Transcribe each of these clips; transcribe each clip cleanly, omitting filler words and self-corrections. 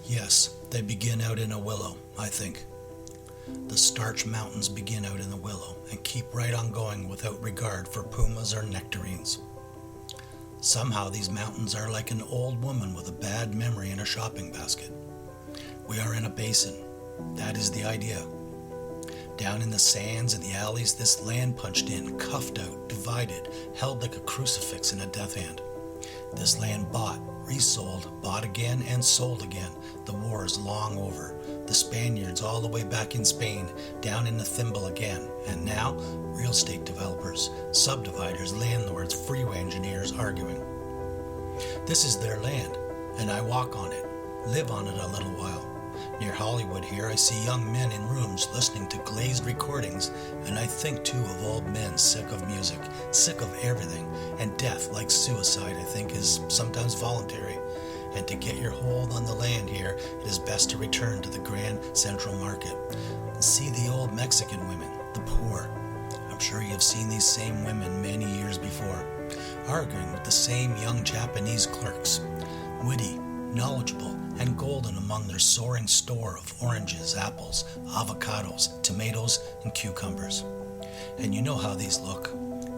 Yes, they begin out in a willow, I think. The starch mountains begin out in the willow and keep right on going without regard for pumas or nectarines. Somehow these mountains are like an old woman with a bad memory in a shopping basket. We are in a basin. That is the idea. Down in the sands and the alleys, this land punched in, cuffed out, divided, held like a crucifix in a death hand. This land bought, resold, bought again, and sold again. The war is long over. The Spaniards all the way back in Spain, down in the thimble again. And now, real estate developers, subdividers, landlords, freeway engineers arguing. This is their land, and I walk on it, live on it a little while. Near Hollywood here, I see young men in rooms listening to glazed recordings, and I think too of old men sick of music, sick of everything, and death, like suicide, I think, is sometimes voluntary. And to get your hold on the land here, it is best to return to the Grand Central Market and see the old Mexican women, the poor. I'm sure you've seen these same women many years before, arguing with the same young Japanese clerks, witty, knowledgeable, and golden among their soaring store of oranges, apples, avocados, tomatoes, and cucumbers. And you know how these look.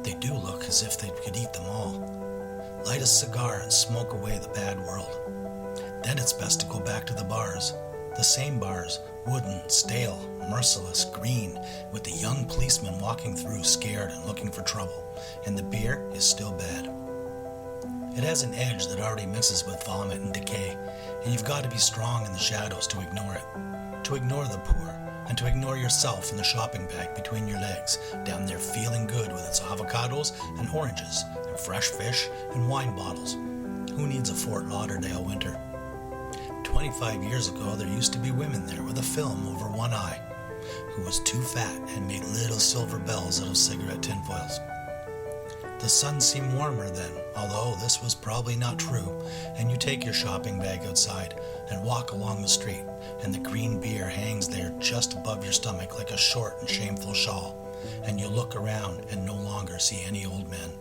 They do look as if they could eat them all. Light a cigar and smoke away the bad world. Then it's best to go back to the bars. The same bars, wooden, stale, merciless, green, with the young policeman walking through scared and looking for trouble. And the beer is still bad. It has an edge that already mixes with vomit and decay, and you've got to be strong in the shadows to ignore it. To ignore the poor, and to ignore yourself in the shopping bag between your legs, down there feeling good with its avocados and oranges, and fresh fish and wine bottles. Who needs a Fort Lauderdale winter? 25 years ago, there used to be women there with a film over one eye, who was too fat and made little silver bells out of cigarette tinfoils. The sun seemed warmer then, although this was probably not true, and you take your shopping bag outside and walk along the street, and the green beer hangs there just above your stomach like a short and shameful shawl, and you look around and no longer see any old men.